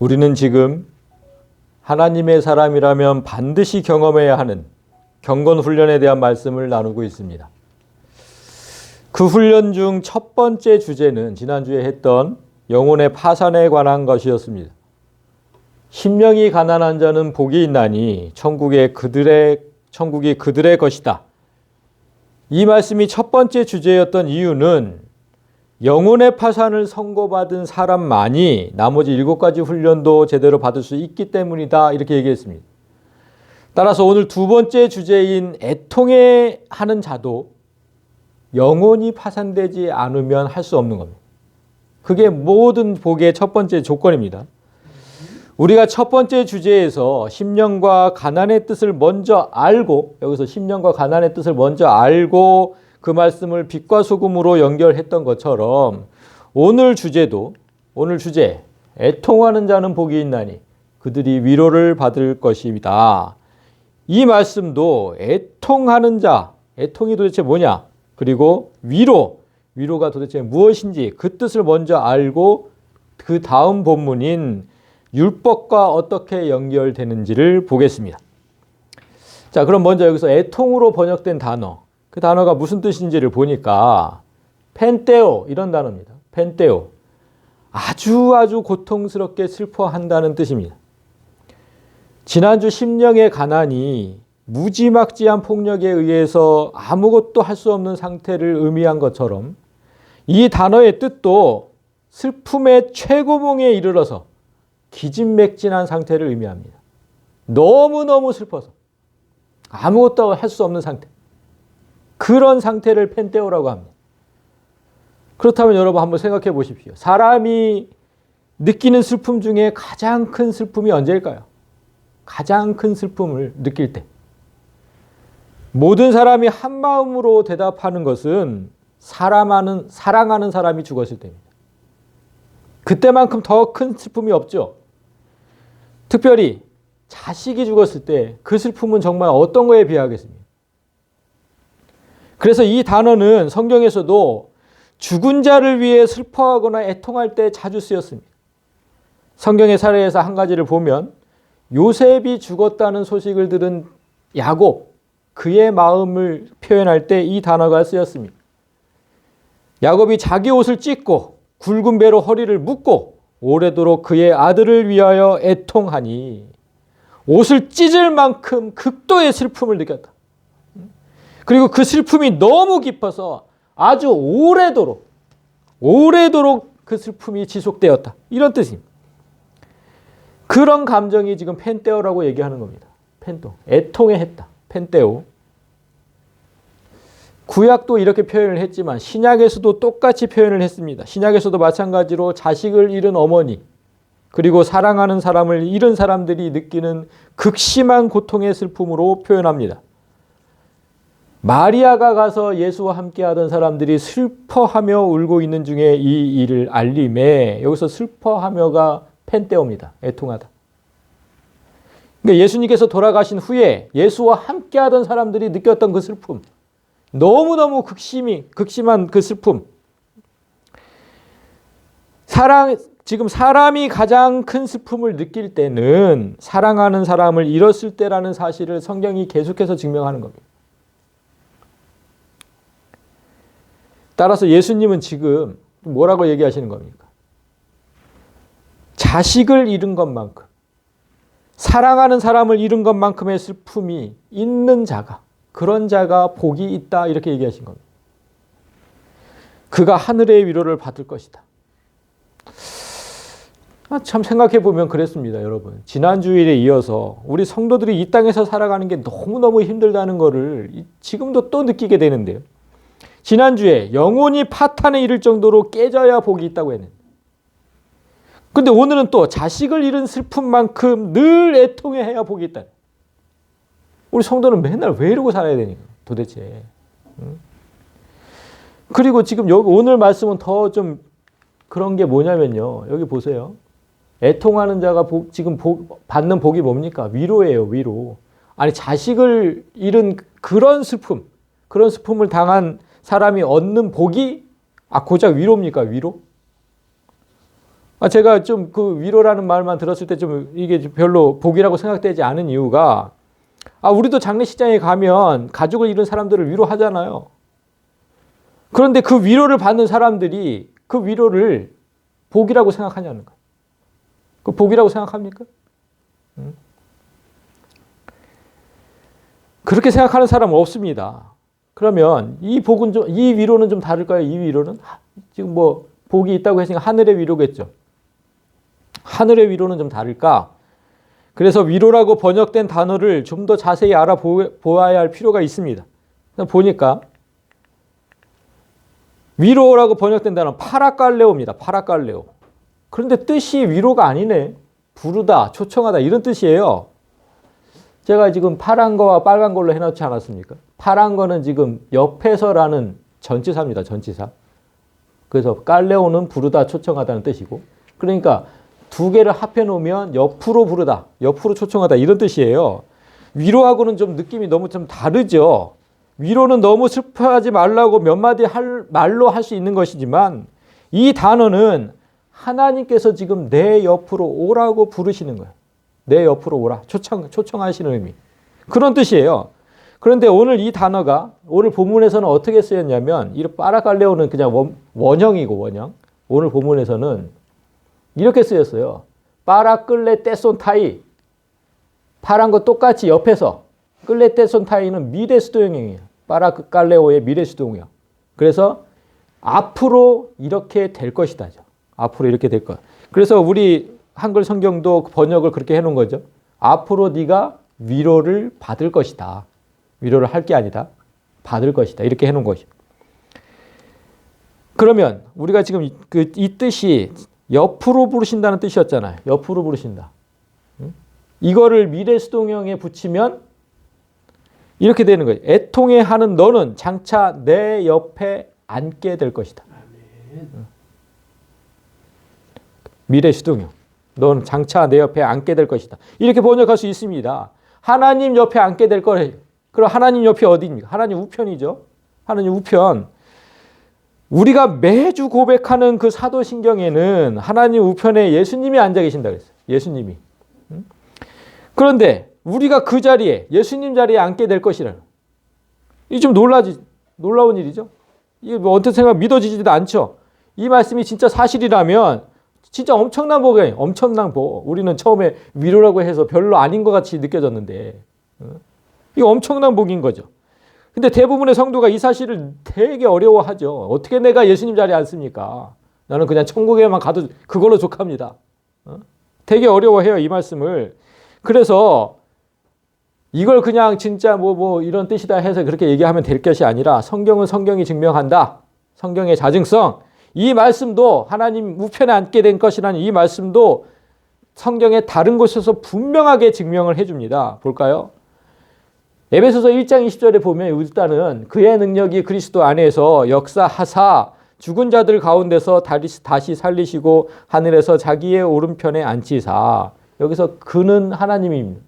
우리는 지금 하나님의 사람이라면 반드시 경험해야 하는 경건훈련에 대한 말씀을 나누고 있습니다. 그 훈련 중 첫 번째 주제는 지난주에 했던 영혼의 파산에 관한 것이었습니다. 심령이 가난한 자는 복이 있나니 천국이 그들의 것이다. 이 말씀이 첫 번째 주제였던 이유는 영혼의 파산을 선고받은 사람만이 나머지 7가지 훈련도 제대로 받을 수 있기 때문이다. 이렇게 얘기했습니다. 따라서 오늘 두 번째 주제인 애통해 하는 자도 영혼이 파산되지 않으면 할 수 없는 겁니다. 그게 모든 복의 첫 번째 조건입니다. 우리가 첫 번째 주제에서 심령과 가난의 뜻을 먼저 알고, 여기서 심령과 가난의 뜻을 먼저 알고 그 말씀을 빛과 소금으로 연결했던 것처럼 오늘 주제 애통하는 자는 복이 있나니 그들이 위로를 받을 것입니다. 이 말씀도 애통하는 자, 애통이 도대체 뭐냐? 그리고 위로가 도대체 무엇인지 그 뜻을 먼저 알고 그 다음 본문인 율법과 어떻게 연결되는지를 보겠습니다. 자, 그럼 먼저 여기서 애통으로 번역된 단어, 그 단어가 무슨 뜻인지를 보니까 펜테오 이런 단어입니다. 펜테오. 아주 고통스럽게 슬퍼한다는 뜻입니다. 지난주 심령의 가난이 무지막지한 폭력에 의해서 아무것도 할 수 없는 상태를 의미한 것처럼 이 단어의 뜻도 슬픔의 최고봉에 이르러서 기진맥진한 상태를 의미합니다. 너무너무 슬퍼서 아무것도 할 수 없는 상태. 그런 상태를 펜테오라고 합니다. 그렇다면 여러분 한번 생각해 보십시오. 사람이 느끼는 슬픔 중에 가장 큰 슬픔이 언제일까요? 가장 큰 슬픔을 느낄 때. 모든 사람이 한 마음으로 대답하는 것은 사랑하는 사람이 죽었을 때입니다. 그때만큼 더 큰 슬픔이 없죠. 특별히 자식이 죽었을 때 그 슬픔은 정말 어떤 거에 비하겠습니까? 그래서 이 단어는 성경에서도 죽은 자를 위해 슬퍼하거나 애통할 때 자주 쓰였습니다. 성경의 사례에서 한 가지를 보면 요셉이 죽었다는 소식을 들은 야곱, 그의 마음을 표현할 때 이 단어가 쓰였습니다. 야곱이 자기 옷을 찢고 굵은 배로 허리를 묶고 오래도록 그의 아들을 위하여 애통하니 옷을 찢을 만큼 극도의 슬픔을 느꼈다. 그리고 그 슬픔이 너무 깊어서 아주 오래도록 그 슬픔이 지속되었다. 이런 뜻입니다. 그런 감정이 지금 펜테오라고 얘기하는 겁니다. 애통해 했다. 펜테오. 구약도 이렇게 표현을 했지만 신약에서도 똑같이 표현을 했습니다. 신약에서도 마찬가지로 자식을 잃은 어머니, 그리고 사랑하는 사람을 잃은 사람들이 느끼는 극심한 고통의 슬픔으로 표현합니다. 마리아가 가서 예수와 함께 하던 사람들이 슬퍼하며 울고 있는 중에 이 일을 알림에 여기서 슬퍼하며가 펜테오입니다. 애통하다. 그러니까 예수님께서 돌아가신 후에 예수와 함께 하던 사람들이 느꼈던 그 슬픔, 너무너무 극심한 그 슬픔. 지금 사람이 가장 큰 슬픔을 느낄 때는 사랑하는 사람을 잃었을 때라는 사실을 성경이 계속해서 증명하는 겁니다. 따라서 예수님은 지금 뭐라고 얘기하시는 겁니까? 자식을 잃은 것만큼, 사랑하는 사람을 잃은 것만큼의 슬픔이 있는 자가, 그런 자가 복이 있다, 이렇게 얘기하신 겁니다. 그가 하늘의 위로를 받을 것이다. 참 생각해 보면 그랬습니다, 여러분. 지난 주일에 이어서 우리 성도들이 이 땅에서 살아가는 게 너무너무 힘들다는 것을 지금도 또 느끼게 되는데요. 지난주에 영혼이 파탄에 이를 정도로 깨져야 복이 있다고 했는데, 근데 오늘은 또 자식을 잃은 슬픔만큼 늘 애통해야 복이 있다. 우리 성도는 맨날 왜 이러고 살아야 되니까 도대체. 그리고 지금 오늘 말씀은 더 좀 그런 게 뭐냐면요. 여기 보세요. 애통하는 자가 지금 받는 복이 뭡니까? 위로예요, 위로. 아니, 자식을 잃은 그런 슬픔을 당한 사람이 얻는 복이 고작 위로입니까? 위로? 제가 좀 그 위로라는 말만 들었을 때 좀 이게 별로 복이라고 생각되지 않은 이유가, 우리도 장례식장에 가면 가족을 잃은 사람들을 위로하잖아요. 그런데 그 위로를 받는 사람들이 그 위로를 복이라고 생각하냐는 거예요. 그 복이라고 생각합니까? 그렇게 생각하는 사람은 없습니다. 그러면 이 복은 좀, 이 위로는 좀 다를까요? 이 위로는? 지금 뭐 복이 있다고 했으니까 하늘의 위로겠죠. 하늘의 위로는 좀 다를까? 그래서 위로라고 번역된 단어를 좀 더 자세히 알아보아야 할 필요가 있습니다. 보니까 위로라고 번역된 단어는 파라칼레오입니다. 파라칼레오. 그런데 뜻이 위로가 아니네. 부르다, 초청하다 이런 뜻이에요. 제가 지금 파란 거와 빨간 걸로 해놓지 않았습니까? 파란 거는 지금 옆에서라는 전치사입니다. 전치사. 그래서 깔레오는 부르다, 초청하다는 뜻이고, 그러니까 두 개를 합해 놓으면 옆으로 부르다, 옆으로 초청하다 이런 뜻이에요. 위로하고는 좀 느낌이 너무 좀 다르죠. 위로는 너무 슬퍼하지 말라고 몇 마디 말로 할 수 있는 것이지만, 이 단어는 하나님께서 지금 내 옆으로 오라고 부르시는 거예요. 내 옆으로 오라. 초청하시는 의미. 그런 뜻이에요. 그런데 오늘 이 단어가 오늘 본문에서는 어떻게 쓰였냐면, 이 파라칼레오는 그냥 원형이고 원형. 오늘 본문에서는 이렇게 쓰였어요. 파라끌레 떼손타이. 파란 거 똑같이 옆에서. 끌레 떼손타이는 미래 수도형이에요. 파라칼레오의 미래 수도형. 그래서 앞으로 이렇게 될 것이다죠. 앞으로 이렇게 될 것. 그래서 우리 한글 성경도 번역을 그렇게 해놓은 거죠. 앞으로 네가 위로를 받을 것이다. 위로를 할 게 아니다. 받을 것이다. 이렇게 해놓은 것이죠. 그러면 우리가 지금 이 뜻이 옆으로 부르신다는 뜻이었잖아요. 옆으로 부르신다. 이거를 미래 수동형에 붙이면 이렇게 되는 거예요. 애통해 하는 너는 장차 내 옆에 앉게 될 것이다. 미래 수동형. 너는 장차 내 옆에 앉게 될 것이다. 이렇게 번역할 수 있습니다. 하나님 옆에 앉게 될 거예요. 그럼 하나님 옆이 어디입니까? 하나님 우편이죠. 하나님 우편. 우리가 매주 고백하는 그 사도신경에는 하나님 우편에 예수님이 앉아 계신다 그랬어요. 예수님이. 그런데 우리가 그 자리에, 예수님 자리에 앉게 될 것이라는. 이게 좀 놀라운 일이죠. 이게 뭐 어떤 생각 믿어지지도 않죠. 이 말씀이 진짜 사실이라면 진짜 엄청난 복이에요. 엄청난 복. 우리는 처음에 위로라고 해서 별로 아닌 것 같이 느껴졌는데, 이거 엄청난 복인 거죠. 근데 대부분의 성도가 이 사실을 되게 어려워하죠. 어떻게 내가 예수님 자리에 앉습니까? 나는 그냥 천국에만 가도 그걸로 족합니다. 되게 어려워해요, 이 말씀을. 그래서 이걸 그냥 진짜 뭐 이런 뜻이다 해서 그렇게 얘기하면 될 것이 아니라, 성경은 성경이 증명한다. 성경의 자증성. 이 말씀도 하나님 우편에 앉게 된 것이라는 이 말씀도 성경의 다른 곳에서 분명하게 증명을 해줍니다. 볼까요? 에베소서 1장 20절에 보면 일단은 그의 능력이 그리스도 안에서 역사하사 죽은 자들 가운데서 다시 살리시고 하늘에서 자기의 오른편에 앉히사. 여기서 그는 하나님입니다.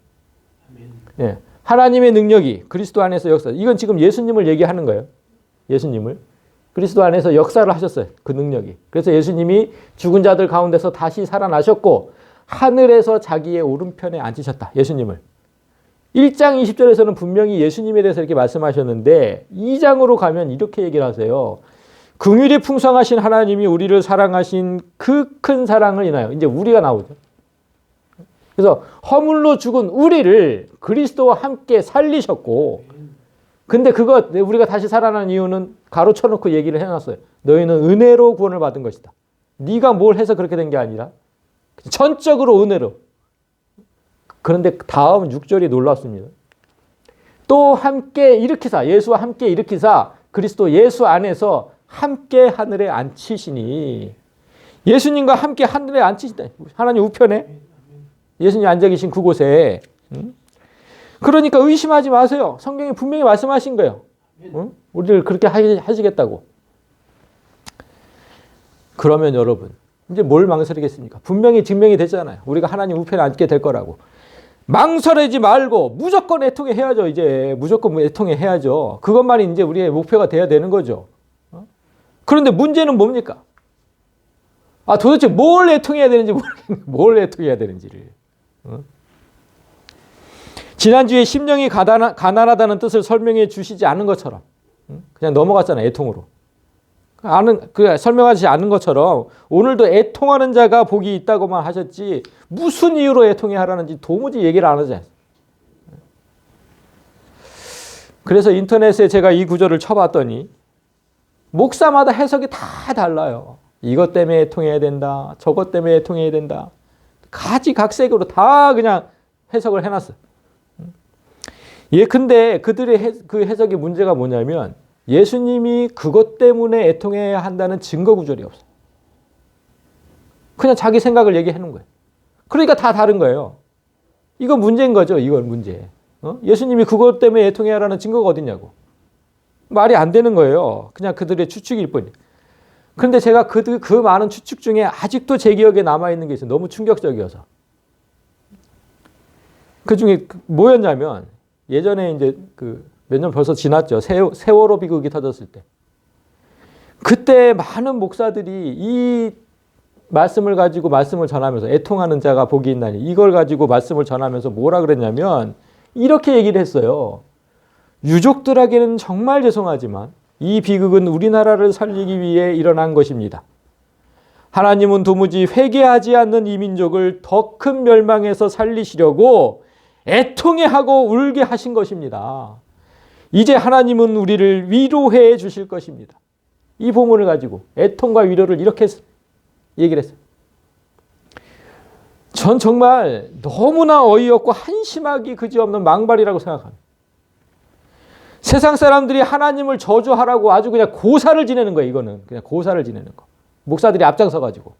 예, 하나님의 능력이 그리스도 안에서 역사. 이건 지금 예수님을 얘기하는 거예요. 예수님을. 그리스도 안에서 역사를 하셨어요. 그 능력이. 그래서 예수님이 죽은 자들 가운데서 다시 살아나셨고 하늘에서 자기의 오른편에 앉으셨다. 예수님을. 1장 20절에서는 분명히 예수님에 대해서 이렇게 말씀하셨는데 2장으로 가면 이렇게 얘기를 하세요. 긍휼이 풍성하신 하나님이 우리를 사랑하신 그 큰 사랑을 인하여. 이제 우리가 나오죠. 그래서 허물로 죽은 우리를 그리스도와 함께 살리셨고, 근데 그거 우리가 다시 살아난 이유는 가로쳐놓고 얘기를 해놨어요. 너희는 은혜로 구원을 받은 것이다. 네가 뭘 해서 그렇게 된 게 아니라 전적으로 은혜로. 그런데 다음 6절이 놀랍습니다. 또 함께 일으키사, 예수와 함께 일으키사 그리스도 예수 안에서 함께 하늘에 앉히시니. 예수님과 함께 하늘에 앉히시다. 하나님 우편에 예수님 앉아 계신 그곳에. 그러니까 의심하지 마세요. 성경이 분명히 말씀하신 거예요. 우리를 그렇게 하시겠다고. 그러면 여러분, 이제 뭘 망설이겠습니까? 분명히 증명이 됐잖아요. 우리가 하나님 우편에 앉게 될 거라고. 망설이지 말고 무조건 애통해 해야죠. 이제 무조건 애통해 해야죠. 그것만이 이제 우리의 목표가 돼야 되는 거죠. 그런데 문제는 뭡니까? 도대체 뭘 애통해야 되는지 모르겠네. 뭘 애통해야 되는지를. 지난주에 심령이 가난하다는 뜻을 설명해 주시지 않은 것처럼 그냥 넘어갔잖아요. 애통으로. 설명하지 않은 것처럼 오늘도 애통하는 자가 복이 있다고만 하셨지 무슨 이유로 애통해 하라는지 도무지 얘기를 안 하잖아요. 그래서 인터넷에 제가 이 구절을 쳐봤더니 목사마다 해석이 다 달라요. 이것 때문에 애통해야 된다. 저것 때문에 애통해야 된다. 가지각색으로 다 그냥 해석을 해놨어요. 근데 그들의 그 해석의 문제가 뭐냐면 예수님이 그것 때문에 애통해야 한다는 증거 구절이 없어요. 그냥 자기 생각을 얘기하는 거예요. 그러니까 다 다른 거예요. 이건 문제인 거죠. 이건 문제. 예수님이 그것 때문에 애통해야 하라는 증거가 어딨냐고. 말이 안 되는 거예요. 그냥 그들의 추측일 뿐이에요. 그런데 제가 그 많은 추측 중에 아직도 제 기억에 남아있는 게 있어요. 너무 충격적이어서. 그 중에 뭐였냐면 예전에 이제 몇 년 벌써 지났죠. 세월호 비극이 터졌을 때. 그때 많은 목사들이 이 말씀을 가지고 말씀을 전하면서 애통하는 자가 복이 있나니 이걸 가지고 말씀을 전하면서 뭐라 그랬냐면 이렇게 얘기를 했어요. 유족들에게는 정말 죄송하지만 이 비극은 우리나라를 살리기 위해 일어난 것입니다. 하나님은 도무지 회개하지 않는 이 민족을 더 큰 멸망에서 살리시려고 애통해하고 울게 하신 것입니다. 이제 하나님은 우리를 위로해 주실 것입니다. 이 본문을 가지고 애통과 위로를 이렇게 얘기를 했어요. 전 정말 너무나 어이없고 한심하기 그지없는 망발이라고 생각합니다. 세상 사람들이 하나님을 저주하라고 아주 그냥 고사를 지내는 거예요. 이거는 그냥 고사를 지내는 거. 목사들이 앞장서 가지고.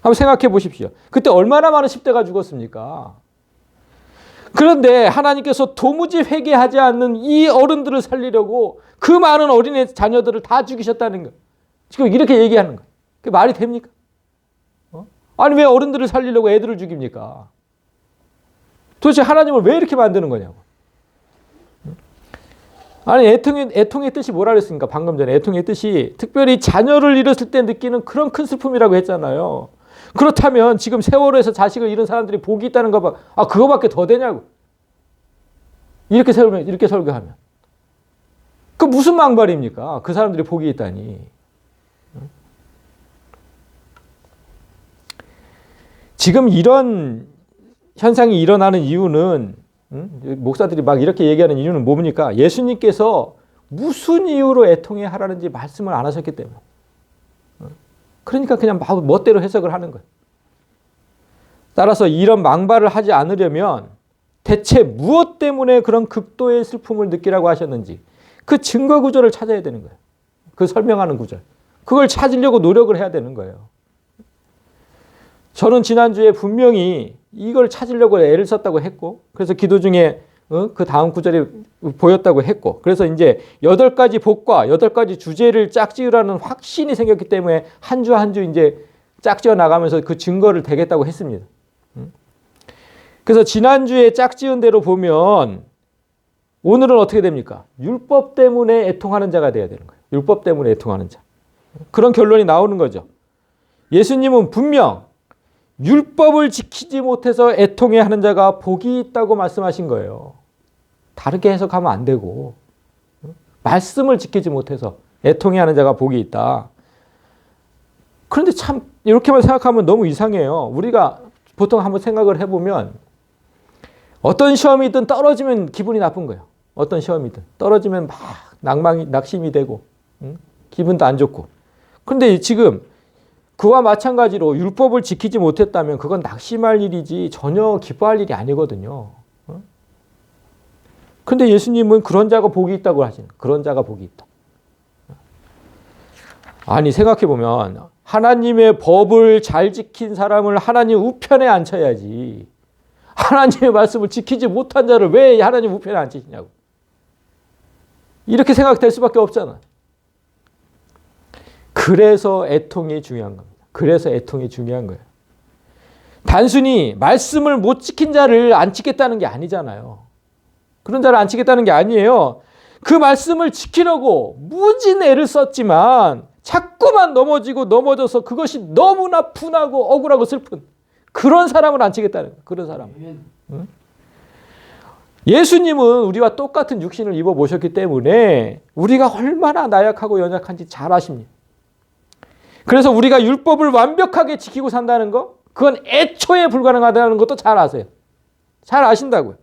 한번 생각해 보십시오. 그때 얼마나 많은 10대가 죽었습니까? 그런데 하나님께서 도무지 회개하지 않는 이 어른들을 살리려고 그 많은 어린애 자녀들을 다 죽이셨다는 거예요. 지금 이렇게 얘기하는 거예요. 그게 말이 됩니까? 아니 왜 어른들을 살리려고 애들을 죽입니까? 도대체 하나님을 왜 이렇게 만드는 거냐고. 아니 애통의 뜻이 뭐라 그랬습니까? 방금 전에 애통의 뜻이 특별히 자녀를 잃었을 때 느끼는 그런 큰 슬픔이라고 했잖아요. 그렇다면 지금 세월호에서 자식을 잃은 사람들이 복이 있다는 거 그거밖에 더 되냐고. 이렇게 설교하면. 그 무슨 망발입니까? 그 사람들이 복이 있다니. 지금 이런 현상이 일어나는 이유는 목사들이 막 이렇게 얘기하는 이유는 뭡니까? 예수님께서 무슨 이유로 애통해 하라는지 말씀을 안 하셨기 때문에. 그러니까 그냥 멋대로 해석을 하는 거예요. 따라서 이런 망발을 하지 않으려면 대체 무엇 때문에 그런 극도의 슬픔을 느끼라고 하셨는지 그 증거 구절을 찾아야 되는 거예요. 그 설명하는 구절. 그걸 찾으려고 노력을 해야 되는 거예요. 저는 지난주에 분명히 이걸 찾으려고 애를 썼다고 했고 그래서 기도 중에 그 다음 구절이 보였다고 했고 그래서 이제 8가지 복과 8가지 주제를 짝지으라는 확신이 생겼기 때문에 한 주 한 주 이제 짝지어 나가면서 그 증거를 대겠다고 했습니다. 그래서 지난주에 짝지은 대로 보면 오늘은 어떻게 됩니까? 율법 때문에 애통하는 자가 돼야 되는 거예요. 율법 때문에 애통하는 자. 그런 결론이 나오는 거죠. 예수님은 분명 율법을 지키지 못해서 애통해 하는 자가 복이 있다고 말씀하신 거예요. 다르게 해석하면 안 되고 말씀을 지키지 못해서 애통해 하는 자가 복이 있다. 그런데 참 이렇게만 생각하면 너무 이상해요. 우리가 보통 한번 생각을 해보면 어떤 시험이든 떨어지면 기분이 나쁜 거예요. 어떤 시험이든 떨어지면 막 낙심이 되고 기분도 안 좋고. 그런데 지금 그와 마찬가지로 율법을 지키지 못했다면 그건 낙심할 일이지 전혀 기뻐할 일이 아니거든요. 그런데 예수님은 그런 자가 복이 있다고 하시는 그런 자가 복이 있다. 아니 생각해보면 하나님의 법을 잘 지킨 사람을 하나님 우편에 앉혀야지 하나님의 말씀을 지키지 못한 자를 왜 하나님 우편에 앉히시냐고. 이렇게 생각될 수밖에 없잖아. 그래서 애통이 중요한 겁니다. 그래서 애통이 중요한 거예요. 단순히 말씀을 못 지킨 자를 안 지켰다는 게 아니잖아요. 그런 자를 안 지켰다는 게 아니에요. 그 말씀을 지키려고 무진 애를 썼지만 자꾸만 넘어지고 넘어져서 그것이 너무나 분하고 억울하고 슬픈 그런 사람을 안 치겠다는 거예요. 그런 사람. 응? 예수님은 우리와 똑같은 육신을 입어 보셨기 때문에 우리가 얼마나 나약하고 연약한지 잘 아십니다. 그래서 우리가 율법을 완벽하게 지키고 산다는 거, 그건 애초에 불가능하다는 것도 잘 아세요. 잘 아신다고요.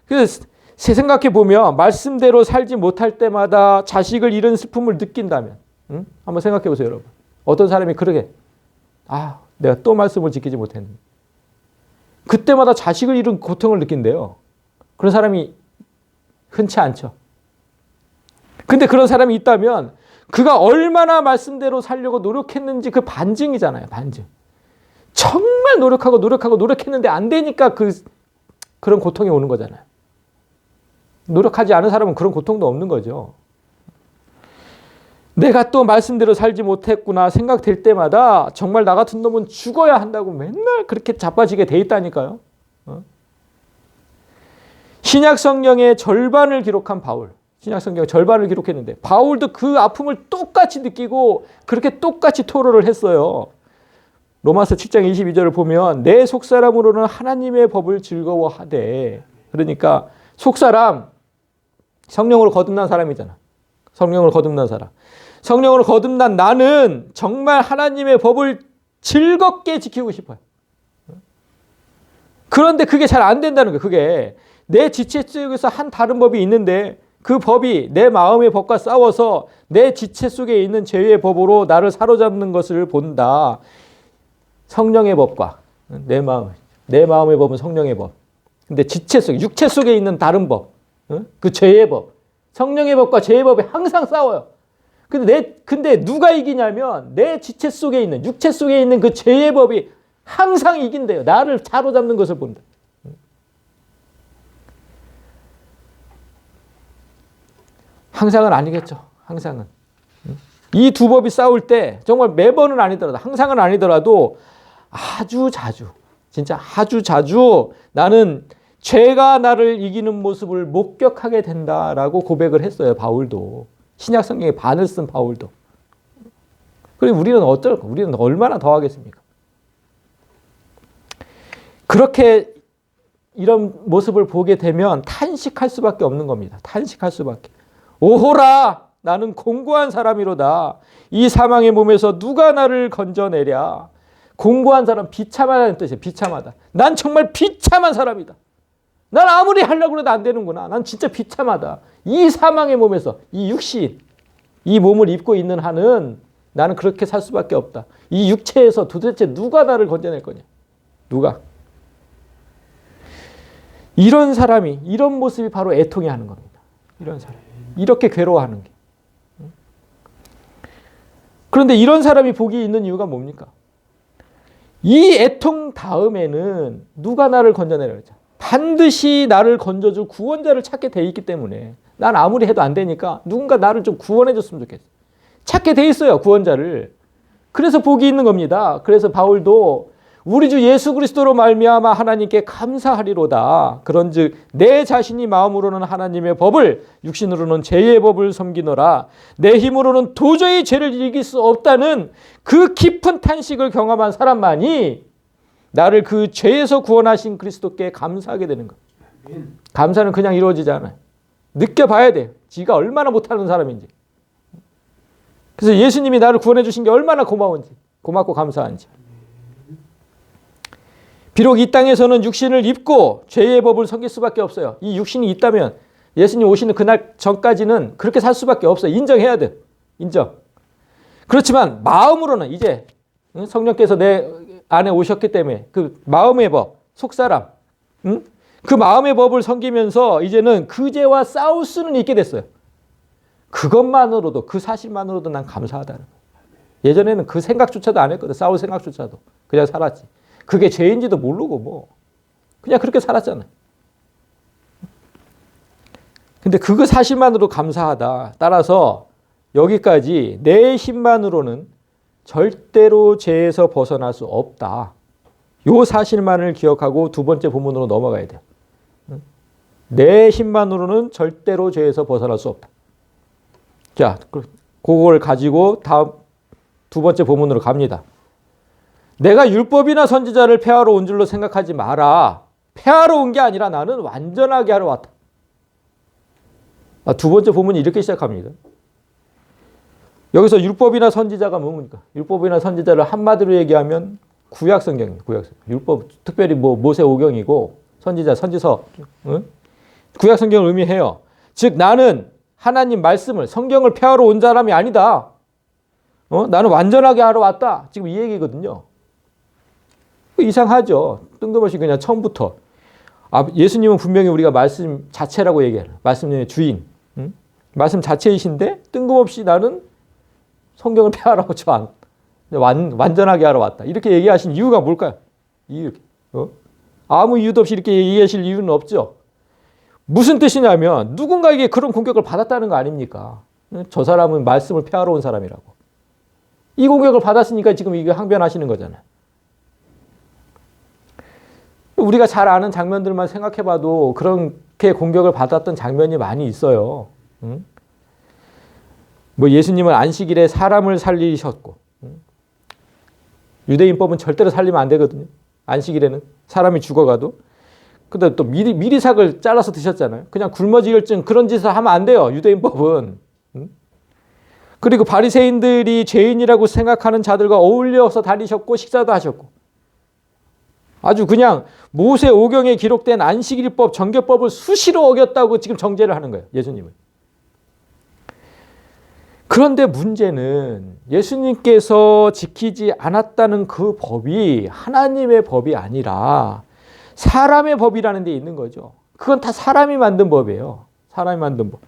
그래서 생각해 보면 말씀대로 살지 못할 때마다 자식을 잃은 슬픔을 느낀다면, 한번 생각해 보세요, 여러분. 어떤 사람이 그러게, 내가 또 말씀을 지키지 못했는데. 그때마다 자식을 잃은 고통을 느낀대요. 그런 사람이 흔치 않죠. 근데 그런 사람이 있다면 그가 얼마나 말씀대로 살려고 노력했는지 그 반증이잖아요. 반증. 정말 노력했는데 안 되니까 그런 고통이 오는 거잖아요. 노력하지 않은 사람은 그런 고통도 없는 거죠. 내가 또 말씀대로 살지 못했구나 생각될 때마다 정말 나 같은 놈은 죽어야 한다고 맨날 그렇게 자빠지게 돼 있다니까요. 신약 성경의 절반을 기록한 바울. 신약 성경 절반을 기록했는데 바울도 그 아픔을 똑같이 느끼고 그렇게 똑같이 토로를 했어요. 로마서 7장 22절을 보면 내 속사람으로는 하나님의 법을 즐거워하되, 그러니까 속사람, 성령으로 거듭난 사람이잖아. 성령으로 거듭난 사람. 성령으로 거듭난 나는 정말 하나님의 법을 즐겁게 지키고 싶어요. 그런데 그게 잘 안 된다는 거예요. 그게 내 지체 속에서 한 다른 법이 있는데 그 법이 내 마음의 법과 싸워서 내 지체 속에 있는 죄의 법으로 나를 사로잡는 것을 본다. 성령의 법과 내 마음의 법은 성령의 법. 근데 지체 속에, 육체 속에 있는 다른 법, 그 죄의 법, 성령의 법과 죄의 법이 항상 싸워요. 근데 누가 이기냐면 내 지체 속에 있는, 육체 속에 있는 그 죄의 법이 항상 이긴대요. 나를 사로잡는 것을 본다. 항상은 아니겠죠. 항상은. 이 두 법이 싸울 때 정말 매번은 아니더라도, 항상은 아니더라도 아주 자주, 진짜 아주 자주 나는 죄가 나를 이기는 모습을 목격하게 된다라고 고백을 했어요. 바울도. 신약 성경의 반을 쓴 바울도. 그럼 우리는 어떨까? 우리는 얼마나 더 하겠습니까? 그렇게 이런 모습을 보게 되면 탄식할 수밖에 없는 겁니다. 탄식할 수밖에. 오호라, 나는 공고한 사람이로다. 이 사망의 몸에서 누가 나를 건져내랴. 공고한 사람, 비참하다는 뜻이에요. 비참하다. 난 정말 비참한 사람이다. 난 아무리 하려고 해도 안 되는구나. 난 진짜 비참하다. 이 사망의 몸에서, 이 육신, 이 몸을 입고 있는 한은 나는 그렇게 살 수밖에 없다. 이 육체에서 도대체 누가 나를 건져낼 거냐. 누가. 이런 사람이, 이런 모습이 바로 애통해 하는 겁니다. 이런 사람. 이렇게 괴로워하는 게. 그런데 이런 사람이 복이 있는 이유가 뭡니까? 이 애통 다음에는 누가 나를 건져내라 그랬죠. 반드시 나를 건져줄 구원자를 찾게 돼 있기 때문에 난 아무리 해도 안 되니까 누군가 나를 좀 구원해 줬으면 좋겠어. 찾게 돼 있어요. 구원자를. 그래서 복이 있는 겁니다. 그래서 바울도 우리 주 예수 그리스도로 말미암아 하나님께 감사하리로다. 그런즉 내 자신이 마음으로는 하나님의 법을, 육신으로는 죄의 법을 섬기노라. 내 힘으로는 도저히 죄를 이길 수 없다는 그 깊은 탄식을 경험한 사람만이 나를 그 죄에서 구원하신 그리스도께 감사하게 되는 것. 감사는 그냥 이루어지지 않아요. 느껴봐야 돼요. 지가 얼마나 못하는 사람인지. 그래서 예수님이 나를 구원해 주신 게 얼마나 고마운지, 고맙고 감사한지. 비록 이 땅에서는 육신을 입고 죄의 법을 섬길 수밖에 없어요. 이 육신이 있다면 예수님 오시는 그날 전까지는 그렇게 살 수밖에 없어요. 인정해야 돼. 인정. 그렇지만 마음으로는 이제 성령께서 내 안에 오셨기 때문에 그 마음의 법, 속사람, 그 마음의 법을 섬기면서 이제는 그 죄와 싸울 수는 있게 됐어요. 그것만으로도, 그 사실만으로도 난 감사하다는 거예요. 예전에는 그 생각조차도 안 했거든. 싸울 생각조차도. 그냥 살았지. 그게 죄인지도 모르고 뭐 그냥 그렇게 살았잖아요. 근데 그거 사실만으로 감사하다. 따라서 여기까지 내 힘만으로는 절대로 죄에서 벗어날 수 없다. 요 사실만을 기억하고 두 번째 본문으로 넘어가야 돼요. 내 힘만으로는 절대로 죄에서 벗어날 수 없다. 자, 그걸 가지고 다음 두 번째 본문으로 갑니다. 내가 율법이나 선지자를 폐하러 온 줄로 생각하지 마라. 폐하러 온 게 아니라 나는 완전하게 하러 왔다. 두 번째 본문이 이렇게 시작합니다. 여기서 율법이나 선지자가 뭡니까? 율법이나 선지자를 한마디로 얘기하면 구약 성경입니다. 구약 성경. 율법 특별히 모세 오경이고 선지자, 선지서, 응? 구약 성경을 의미해요. 즉 나는 하나님 말씀을 성경을 폐하러 온 사람이 아니다. 나는 완전하게 하러 왔다. 지금 이 얘기거든요. 이상하죠. 뜬금없이 그냥 처음부터. 예수님은 분명히 우리가 말씀 자체라고 얘기해요. 말씀의 주인. 응? 말씀 자체이신데 뜬금없이 나는 성경을 폐하러 오지 않. 완전하게 하러 왔다. 이렇게 얘기하신 이유가 뭘까요? 이렇게. 아무 이유도 없이 이렇게 얘기하실 이유는 없죠. 무슨 뜻이냐면 누군가에게 그런 공격을 받았다는 거 아닙니까? 저 사람은 말씀을 폐하러 온 사람이라고. 이 공격을 받았으니까 지금 이게 항변하시는 거잖아요. 우리가 잘 아는 장면들만 생각해봐도 그렇게 공격을 받았던 장면이 많이 있어요. 응? 예수님은 안식일에 사람을 살리셨고, 유대인법은 절대로 살리면 안 되거든요. 안식일에는 사람이 죽어가도. 근데 또 미리삭을 잘라서 드셨잖아요. 그냥 굶어지혈증 그런 짓을 하면 안 돼요. 유대인법은. 응? 그리고 바리새인들이 죄인이라고 생각하는 자들과 어울려서 다니셨고 식사도 하셨고. 아주 그냥 모세 오경에 기록된 안식일법, 정결법을 수시로 어겼다고 지금 정죄를 하는 거예요. 예수님은. 그런데 문제는 예수님께서 지키지 않았다는 그 법이 하나님의 법이 아니라 사람의 법이라는 데 있는 거죠. 그건 다 사람이 만든 법이에요. 사람이 만든 법.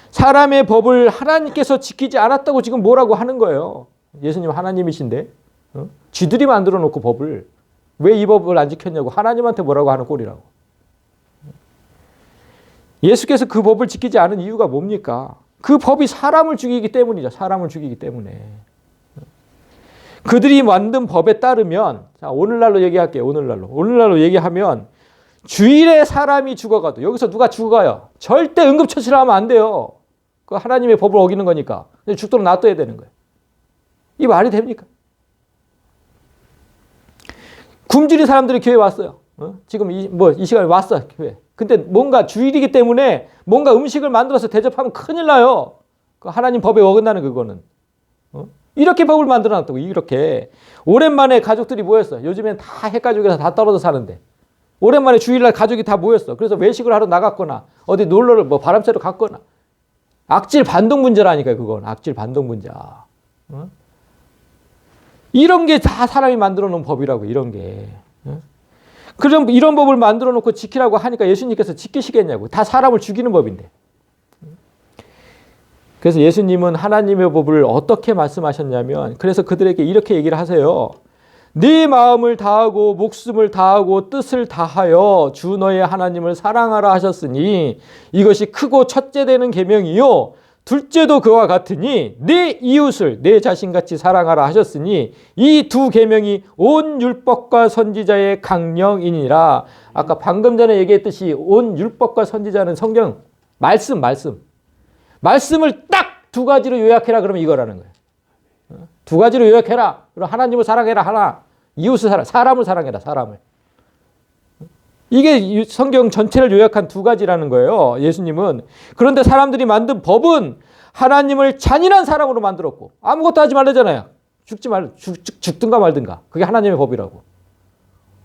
사람의 법을 하나님께서 지키지 않았다고 지금 뭐라고 하는 거예요. 예수님 하나님이신데 쥐들이 만들어 놓고 법을 왜 이 법을 안 지켰냐고 하나님한테 뭐라고 하는 꼴이라고. 예수께서 그 법을 지키지 않은 이유가 뭡니까? 그 법이 사람을 죽이기 때문이죠. 사람을 죽이기 때문에. 그들이 만든 법에 따르면, 자, 오늘날로 얘기할게요. 오늘날로 얘기하면, 주일에 사람이 죽어가도, 여기서 누가 죽어가요? 절대 응급처치를 하면 안 돼요. 그 하나님의 법을 어기는 거니까. 죽도록 놔둬야 되는 거예요. 이 말이 됩니까? 굶주린 사람들이 교회에 왔어요. 지금 이 시간에 왔어, 교회. 근데 뭔가 주일이기 때문에 뭔가 음식을 만들어서 대접하면 큰일 나요. 그 하나님 법에 어긋나는 그거는. 이렇게 법을 만들어 놨다고, 이렇게. 오랜만에 가족들이 모였어. 요즘엔 다 핵가족이라서 다 떨어져 사는데. 오랜만에 주일날 가족이 다 모였어. 그래서 외식을 하러 나갔거나, 어디 놀러를 바람 쐬러 갔거나. 악질 반동 문제라니까요, 그건. 악질 반동 문제. 이런 게 다 사람이 만들어 놓은 법이라고, 이런 게. 그럼 이런 법을 만들어 놓고 지키라고 하니까 예수님께서 지키시겠냐고. 다 사람을 죽이는 법인데. 그래서 예수님은 하나님의 법을 어떻게 말씀하셨냐면, 그래서 그들에게 이렇게 얘기를 하세요. 네 마음을 다하고 목숨을 다하고 뜻을 다하여 주 너의 하나님을 사랑하라 하셨으니 이것이 크고 첫째 되는 계명이요 둘째도 그와 같으니 네 이웃을 내 자신같이 사랑하라 하셨으니 이 두 계명이 온 율법과 선지자의 강령이니라. 아까 방금 전에 얘기했듯이 온 율법과 선지자는 성경 말씀을 딱 두 가지로 요약해라 그러면 이거라는 거예요. 두 가지로 요약해라. 그럼 하나님을 사랑해라 하나, 이웃을 사람을 사랑해라 사람을. 이게 성경 전체를 요약한 두 가지라는 거예요. 예수님은. 그런데 사람들이 만든 법은 하나님을 잔인한 사랑으로 만들었고 아무것도 하지 말라잖아요. 죽든가 말든가. 그게 하나님의 법이라고.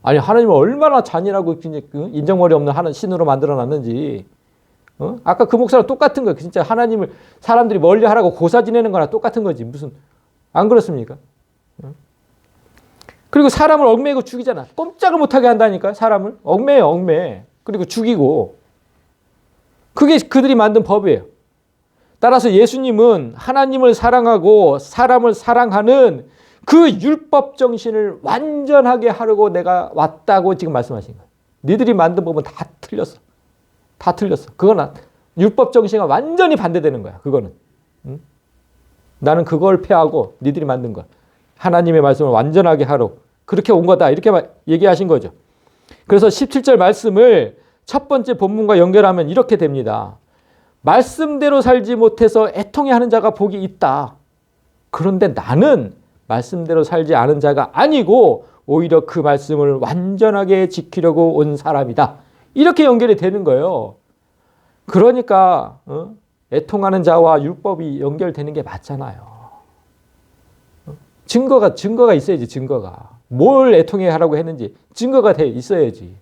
아니 하나님을 얼마나 잔인하고 인정머리 없는 하나님 신으로 만들어놨는지. 아까 그 목사랑 똑같은 거예요. 진짜 하나님을 사람들이 멀리하라고 고사 지내는 거나 똑같은 거지. 무슨 안 그렇습니까? 그리고 사람을 얽매이고 죽이잖아. 꼼짝을 못하게 한다니까. 사람을 얽매요, 얽매. 그리고 죽이고. 그게 그들이 만든 법이에요. 따라서 예수님은 하나님을 사랑하고 사람을 사랑하는 그 율법 정신을 완전하게 하려고 내가 왔다고 지금 말씀하신 거예요. 니들이 만든 법은 다 틀렸어. 다 틀렸어. 그건 율법 정신과 완전히 반대되는 거야. 그거는. 나는 그걸 폐하고 니들이 만든 거. 하나님의 말씀을 완전하게 하러 그렇게 온 거다. 이렇게 얘기하신 거죠. 그래서 17절 말씀을 첫 번째 본문과 연결하면 이렇게 됩니다. 말씀대로 살지 못해서 애통해하는 자가 복이 있다. 그런데 나는 말씀대로 살지 않은 자가 아니고 오히려 그 말씀을 완전하게 지키려고 온 사람이다. 이렇게 연결이 되는 거예요. 그러니까 애통하는 자와 율법이 연결되는 게 맞잖아요. 증거가 있어야지. 증거가. 뭘 애통해 하라고 했는지 증거가 돼 있어야지.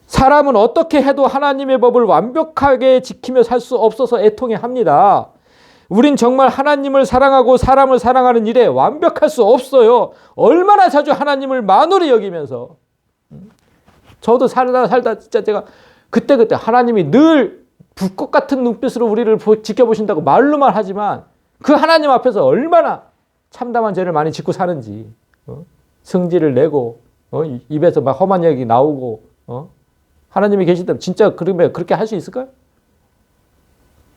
사람은 어떻게 해도 하나님의 법을 완벽하게 지키며 살 수 없어서 애통해 합니다. 우린 정말 하나님을 사랑하고 사람을 사랑하는 일에 완벽할 수 없어요. 얼마나 자주 하나님을 만홀히 여기면서. 저도 살다 진짜 제가 그때 하나님이 늘 불꽃 같은 눈빛으로 우리를 지켜보신다고 말로만 하지만 그 하나님 앞에서 얼마나 참담한 죄를 많이 짓고 사는지. 성질을 내고 입에서 막 험한 얘기 나오고 하나님이 계시다면 진짜 그러면 그렇게 할 수 있을까요?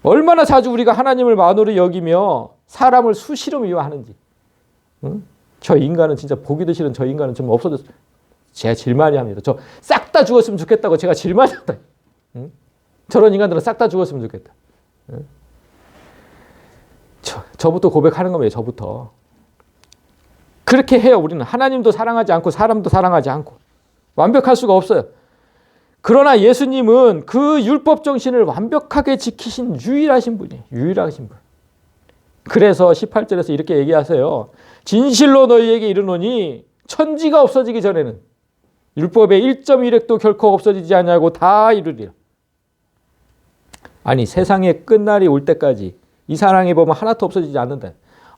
얼마나 자주 우리가 하나님을 만홀히 여기며 사람을 수시로 미워하는지. 저 인간은 진짜 보기도 싫은 저 인간은 좀 없어졌어요. 제가 제일 많이 합니다. 저 싹 다 죽었으면 좋겠다고 제가 제일 많이 합니다. 저런 인간들은 싹 다 죽었으면 좋겠다. 저부터 고백하는 겁니다. 저부터. 그렇게 해요. 우리는 하나님도 사랑하지 않고 사람도 사랑하지 않고 완벽할 수가 없어요. 그러나 예수님은 그 율법 정신을 완벽하게 지키신 유일하신 분이에요. 유일하신 분. 그래서 18절에서 이렇게 얘기하세요. 진실로 너희에게 이르노니 천지가 없어지기 전에는 율법의 1.1획도 결코 없어지지 않냐고 다 이루리라. 아니 세상의 끝날이 올 때까지 이 사랑의 법은 하나도 없어지지 않는다.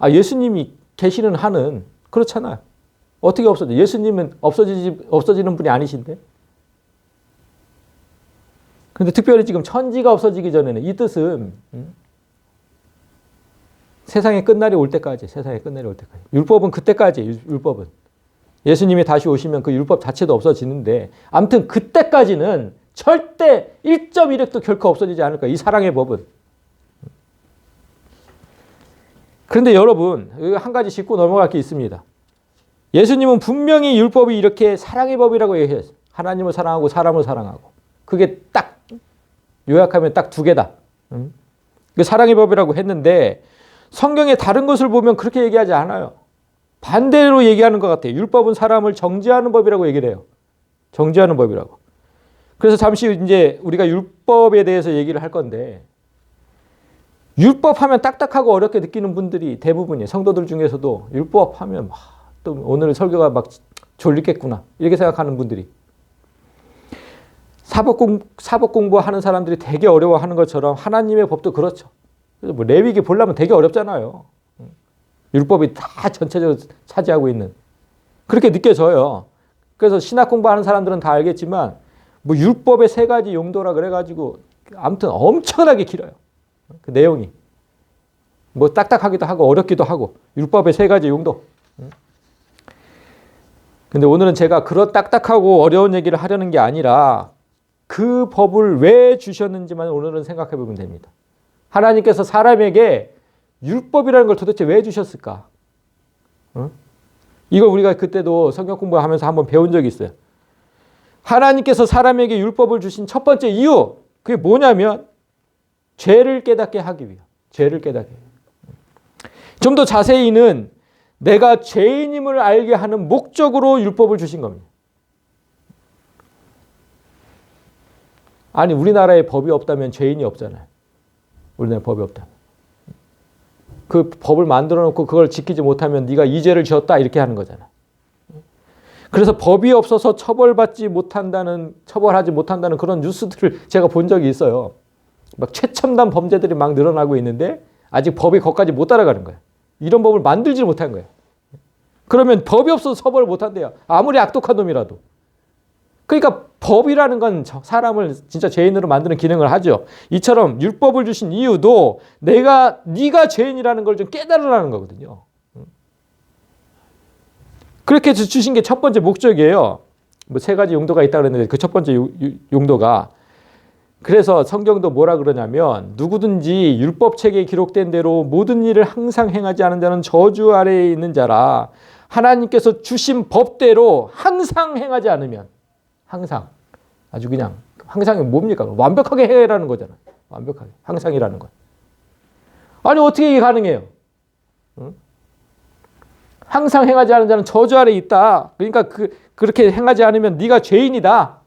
예수님이 계시는 한은 그렇잖아요. 어떻게 없어져? 예수님은 없어지는 분이 아니신데. 그런데 특별히 지금 천지가 없어지기 전에는 이 뜻은 세상의 끝날이 올 때까지, 세상의 끝날이 올 때까지. 율법은 그때까지, 율법은. 예수님이 다시 오시면 그 율법 자체도 없어지는데 아무튼 그때까지는 절대 1.1획도 결코 없어지지 않을 거예요. 이 사랑의 법은. 그런데 여러분, 여기 한 가지 짚고 넘어갈 게 있습니다. 예수님은 분명히 율법이 이렇게 사랑의 법이라고 얘기했어요. 하나님을 사랑하고 사람을 사랑하고. 그게 딱 요약하면 딱 두 개다. 그 사랑의 법이라고 했는데 성경의 다른 것을 보면 그렇게 얘기하지 않아요. 반대로 얘기하는 것 같아요. 율법은 사람을 정죄하는 법이라고 얘기를 해요. 정죄하는 법이라고. 그래서 잠시 이제 우리가 율법에 대해서 얘기를 할 건데 율법 하면 딱딱하고 어렵게 느끼는 분들이 대부분이에요. 성도들 중에서도 율법 하면 또 오늘 설교가 막 졸리겠구나 이렇게 생각하는 분들이. 사법 공부하는 사람들이 되게 어려워하는 것처럼 하나님의 법도 그렇죠. 그래서 뭐 레위기 보려면 되게 어렵잖아요. 율법이 다 전체적으로 차지하고 있는. 그렇게 느껴져요. 그래서 신학 공부하는 사람들은 다 알겠지만 뭐 율법의 3가지 용도라 그래가지고 아무튼 엄청나게 길어요. 그 내용이. 뭐 딱딱하기도 하고 어렵기도 하고 율법의 3가지 용도. 근데 오늘은 제가 그런 딱딱하고 어려운 얘기를 하려는 게 아니라 그 법을 왜 주셨는지만 오늘은 생각해 보면 됩니다. 하나님께서 사람에게 율법이라는 걸 도대체 왜 주셨을까? 이걸 우리가 그때도 성경 공부하면서 한번 배운 적이 있어요. 하나님께서 사람에게 율법을 주신 첫 번째 이유, 그게 뭐냐면 죄를 깨닫게 하기 위해. 죄를 깨닫게. 좀 더 자세히는 내가 죄인임을 알게 하는 목적으로 율법을 주신 겁니다. 아니 우리나라에 법이 없다면 죄인이 없잖아요. 우리나라에 법이 없다면. 그 법을 만들어 놓고 그걸 지키지 못하면 네가 이 죄를 지었다 이렇게 하는 거잖아. 그래서 법이 없어서 처벌하지 못한다는 그런 뉴스들을 제가 본 적이 있어요. 막 최첨단 범죄들이 막 늘어나고 있는데 아직 법이 거기까지 못 따라가는 거예요. 이런 법을 만들지 못한 거예요. 그러면 법이 없어서 처벌을 못한대요. 아무리 악독한 놈이라도. 그러니까 법이라는 건 사람을 진짜 죄인으로 만드는 기능을 하죠. 이처럼 율법을 주신 이유도 네가 죄인이라는 걸 좀 깨달으라는 거거든요. 그렇게 주신 게 첫 번째 목적이에요. 뭐 3가지 용도가 있다고 그랬는데 그 첫 번째 용도가 그래서 성경도 뭐라 그러냐면 누구든지 율법책에 기록된 대로 모든 일을 항상 행하지 않은 자는 저주 아래에 있는 자라. 하나님께서 주신 법대로 항상 행하지 않으면 항상 아주 그냥 항상이 뭡니까? 완벽하게 해라는 거잖아. 완벽하게 항상이라는 거. 아니 어떻게 이게 가능해요? 응? 항상 행하지 않은 자는 저주 아래 있다. 그러니까 그렇게 행하지 않으면 네가 죄인이다.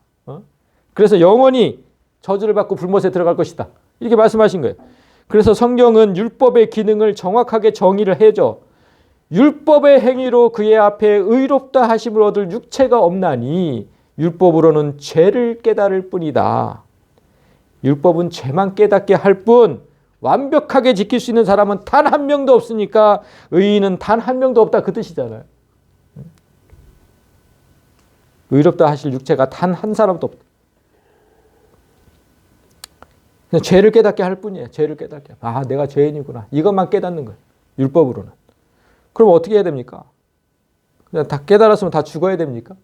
그래서 영원히 저주를 받고 불못에 들어갈 것이다. 이렇게 말씀하신 거예요. 그래서 성경은 율법의 기능을 정확하게 정의를 해줘. 율법의 행위로 그의 앞에 의롭다 하심을 얻을 육체가 없나니 율법으로는 죄를 깨달을 뿐이다. 율법은 죄만 깨닫게 할 뿐 완벽하게 지킬 수 있는 사람은 단 한 명도 없으니까 의인은 단 한 명도 없다 그 뜻이잖아요. 의롭다 하실 육체가 단 한 사람도 없다. 그냥 죄를 깨닫게 할 뿐이에요. 죄를 깨닫게. 아, 내가 죄인이구나. 이것만 깨닫는 거예요. 율법으로는. 그럼 어떻게 해야 됩니까? 그냥 다 깨달았으면 다 죽어야 됩니까?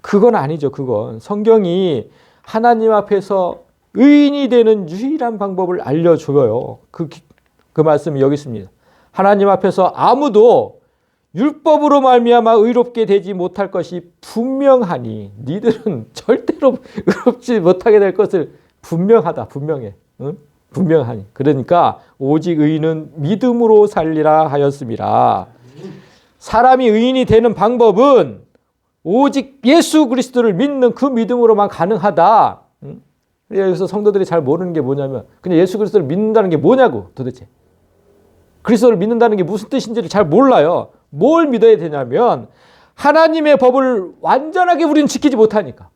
그건 아니죠. 그건 성경이 하나님 앞에서 의인이 되는 유일한 방법을 알려줘요. 그 말씀이 여기 있습니다. 하나님 앞에서 아무도 율법으로 말미암아 의롭게 되지 못할 것이 분명하니 니들은 절대로 의롭지 못하게 될 것을 분명하다. 분명해. 응? 분명하니. 그러니까 오직 의인은 믿음으로 살리라 하였습니다. 사람이 의인이 되는 방법은 오직 예수 그리스도를 믿는 그 믿음으로만 가능하다. 응? 여기서 성도들이 잘 모르는 게 뭐냐면 그냥 예수 그리스도를 믿는다는 게 뭐냐고 도대체. 그리스도를 믿는다는 게 무슨 뜻인지를 잘 몰라요. 뭘 믿어야 되냐면 하나님의 법을 완전하게 우리는 지키지 못하니까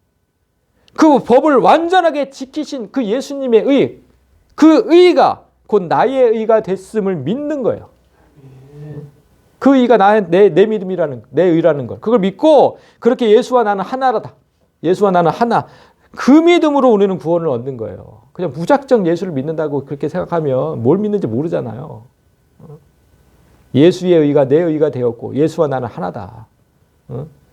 그 법을 완전하게 지키신 그 예수님의 의, 그 의가 곧 나의 의가 됐음을 믿는 거예요. 그 의가 내 믿음이라는, 내 의라는 걸. 그걸 믿고 그렇게 예수와 나는 하나다. 예수와 나는 하나. 그 믿음으로 우리는 구원을 얻는 거예요. 그냥 무작정 예수를 믿는다고 그렇게 생각하면 뭘 믿는지 모르잖아요. 예수의 의가 내 의가 되었고 예수와 나는 하나다.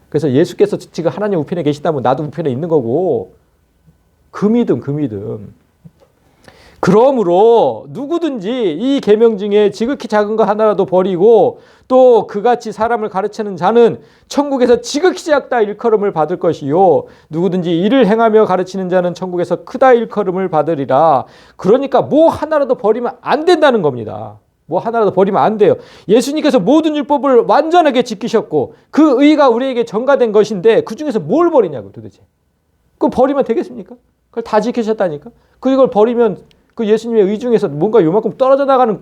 그래서 예수께서 지금 하나님 우편에 계시다면 나도 우편에 있는 거고 그 믿음, 그 믿음. 그러므로 누구든지 이 계명 중에 지극히 작은 거 하나라도 버리고 또 그같이 사람을 가르치는 자는 천국에서 지극히 작다 일컬음을 받을 것이요 누구든지 이를 행하며 가르치는 자는 천국에서 크다 일컬음을 받으리라. 그러니까 뭐 하나라도 버리면 안 된다는 겁니다. 뭐 하나라도 버리면 안 돼요. 예수님께서 모든 율법을 완전하게 지키셨고 그 의가 우리에게 전가된 것인데 그 중에서 뭘 버리냐고 도대체. 그거 버리면 되겠습니까? 그걸 다 지키셨다니까. 그걸 버리면 그 예수님의 의 중에서 뭔가 요만큼 떨어져 나가는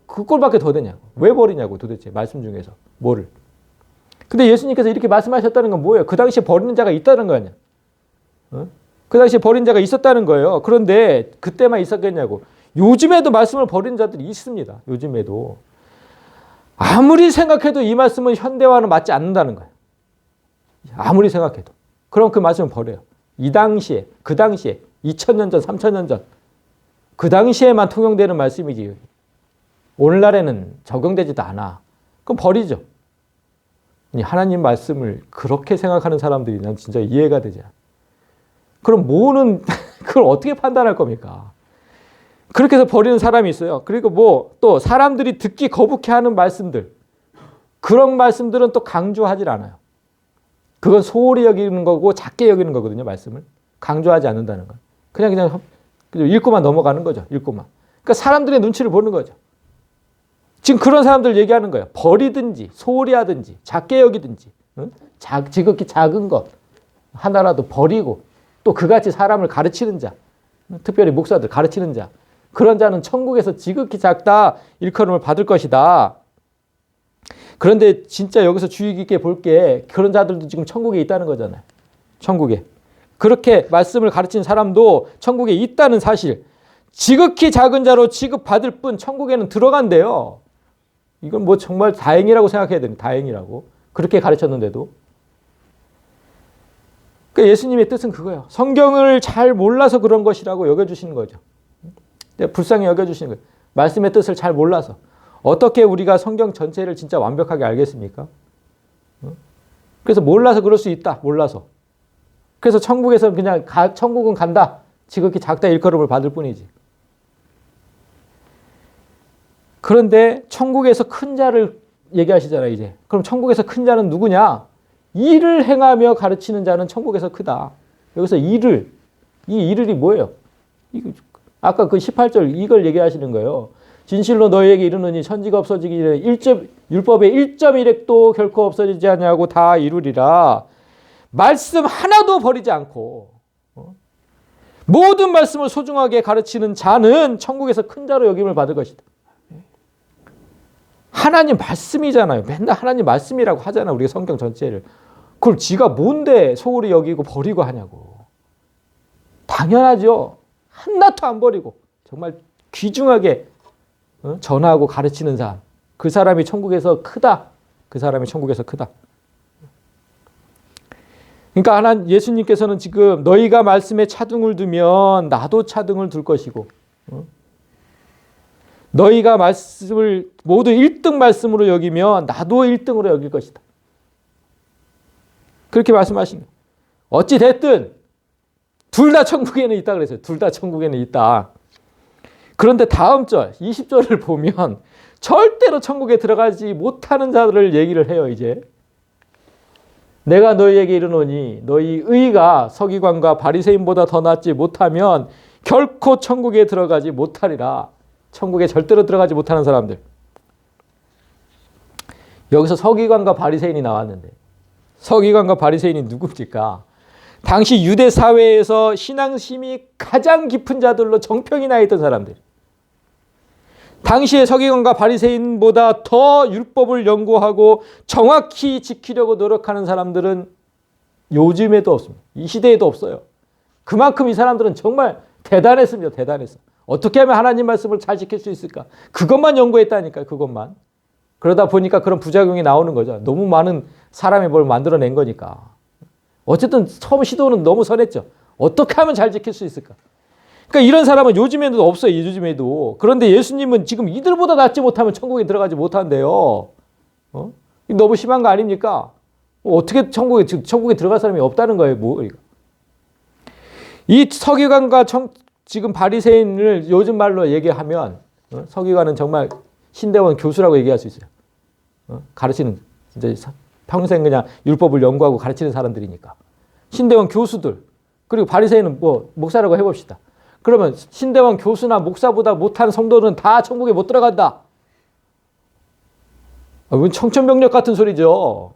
그 꼴밖에 더 되냐고. 왜 버리냐고 도대체 말씀 중에서 뭐를. 근데 예수님께서 이렇게 말씀하셨다는 건 뭐예요? 그 당시에 버리는 자가 있다는 거 아니야. 그 당시에 버린 자가 있었다는 거예요. 그런데 그때만 있었겠냐고. 요즘에도 말씀을 버리는 자들이 있습니다. 요즘에도. 아무리 생각해도 이 말씀은 현대와는 맞지 않는다는 거예요. 아무리 생각해도. 그럼 그 말씀을 버려요. 이 당시에, 그 당시에, 2000년 전, 3000년 전, 그 당시에만 통용되는 말씀이지. 오늘날에는 적용되지도 않아. 그럼 버리죠. 하나님 말씀을 그렇게 생각하는 사람들이 난 진짜 이해가 되지 않아. 그럼 뭐는 그걸 어떻게 판단할 겁니까? 그렇게 해서 버리는 사람이 있어요. 그리고 뭐 또 사람들이 듣기 거북해하는 말씀들, 그런 말씀들은 또 강조하지 않아요. 그건 소홀히 여기는 거고 작게 여기는 거거든요. 말씀을 강조하지 않는다는 건 그냥 읽고만 넘어가는 거죠. 읽고만. 그러니까 사람들의 눈치를 보는 거죠. 지금 그런 사람들 얘기하는 거예요. 버리든지 소홀히 하든지 작게 여기든지 지극히 작은 것 하나라도 버리고 또 그같이 사람을 가르치는 자, 특별히 목사들 가르치는 자, 그런 자는 천국에서 지극히 작다 일컬음을 받을 것이다. 그런데 진짜 여기서 주의 깊게 볼 게 그런 자들도 지금 천국에 있다는 거잖아요. 천국에. 그렇게 말씀을 가르치는 사람도 천국에 있다는 사실. 지극히 작은 자로 취급받을 뿐 천국에는 들어간대요. 이건 뭐 정말 다행이라고 생각해야 됩니다. 다행이라고. 그렇게 가르쳤는데도. 그러니까 예수님의 뜻은 그거예요. 성경을 잘 몰라서 그런 것이라고 여겨주시는 거죠. 불쌍히 여겨주시는 거예요. 말씀의 뜻을 잘 몰라서. 어떻게 우리가 성경 전체를 진짜 완벽하게 알겠습니까? 그래서 몰라서 그럴 수 있다. 몰라서. 그래서 천국에서 그냥 천국은 간다. 지극히 작다 일컬음을 받을 뿐이지. 그런데 천국에서 큰 자를 얘기하시잖아요. 이제. 그럼 천국에서 큰 자는 누구냐? 일을 행하며 가르치는 자는 천국에서 크다. 여기서 이 일이 뭐예요? 아까 그 18절 이걸 얘기하시는 거예요. 진실로 너희에게 이르노니 천지가 없어지기 전에 율법의 1.1획도 결코 없어지지 않냐고 다 이루리라. 말씀 하나도 버리지 않고 모든 말씀을 소중하게 가르치는 자는 천국에서 큰 자로 여김을 받을 것이다. 하나님 말씀이잖아요. 맨날 하나님 말씀이라고 하잖아. 우리가 성경 전체를. 그걸 지가 뭔데 소홀히 여기고 버리고 하냐고. 당연하죠. 하나도 안 버리고 정말 귀중하게 전하고 가르치는 사람. 그 사람이 천국에서 크다. 그 사람이 천국에서 크다. 그러니까 예수님께서는 지금 너희가 말씀에 차등을 두면 나도 차등을 둘 것이고 너희가 말씀을 모두 1등 말씀으로 여기면 나도 1등으로 여길 것이다. 그렇게 말씀하신 거예요. 어찌 됐든 둘 다 천국에는 있다 그랬어요. 둘 다 천국에는 있다. 그런데 다음 절 20절을 보면 절대로 천국에 들어가지 못하는 자들을 얘기를 해요. 이제 내가 너희에게 이르노니 너희 의가 서기관과 바리새인보다 더 낫지 못하면 결코 천국에 들어가지 못하리라. 천국에 절대로 들어가지 못하는 사람들. 여기서 서기관과 바리새인이 나왔는데 서기관과 바리새인이 누굽니까? 당시 유대 사회에서 신앙심이 가장 깊은 자들로 정평이 나 있던 사람들. 당시의 서기관과 바리새인보다 더 율법을 연구하고 정확히 지키려고 노력하는 사람들은 요즘에도 없습니다. 이 시대에도 없어요. 그만큼 이 사람들은 정말 대단했습니다. 대단했어. 어떻게 하면 하나님 말씀을 잘 지킬 수 있을까? 그것만 연구했다니까요. 그것만. 그러다 보니까 그런 부작용이 나오는 거죠. 너무 많은 사람이 뭘 만들어낸 거니까. 어쨌든 처음 시도는 너무 선했죠. 어떻게 하면 잘 지킬 수 있을까? 그러니까 이런 사람은 요즘에도 없어요. 요즘에도. 그런데 예수님은 지금 이들보다 낫지 못하면 천국에 들어가지 못한대요. 너무 심한 거 아닙니까? 어떻게 천국에 들어갈 사람이 없다는 거예요. 이 서기관과 지금 바리새인을 요즘 말로 얘기하면 서기관은 정말 신대원 교수라고 얘기할 수 있어요. 가르치는 진짜 평생 그냥 율법을 연구하고 가르치는 사람들이니까. 신대원 교수들 그리고 바리새인은 뭐 목사라고 해봅시다. 그러면 신대원 교수나 목사보다 못한 성도는 다 천국에 못 들어간다. 청천벽력 같은 소리죠.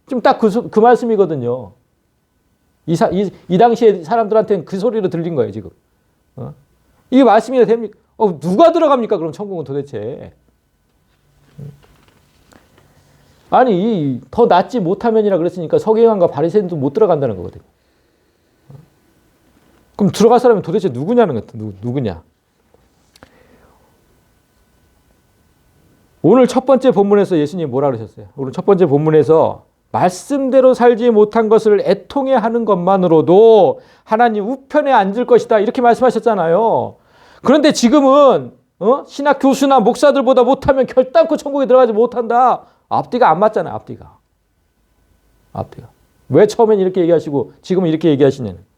지금 딱 그 말씀이거든요. 이 당시에 사람들한테는 그 소리로 들린 거예요, 지금. 이게 말씀이 됩니까? 누가 들어갑니까, 그럼 천국은 도대체? 아니, 더 낫지 못하면이라 그랬으니까 서기관과 바리새인도 못 들어간다는 거거든요. 그럼 들어갈 사람은 도대체 누구냐는 거죠. 누구냐? 오늘 첫 번째 본문에서 예수님이 뭐라 그러셨어요? 오늘 첫 번째 본문에서 말씀대로 살지 못한 것을 애통해 하는 것만으로도 하나님 우편에 앉을 것이다. 이렇게 말씀하셨잖아요. 그런데 지금은 신학 교수나 목사들보다 못하면 결단코 천국에 들어가지 못한다. 앞뒤가 안 맞잖아요. 앞뒤가. 왜 처음엔 이렇게 얘기하시고 지금은 이렇게 얘기하시냐는.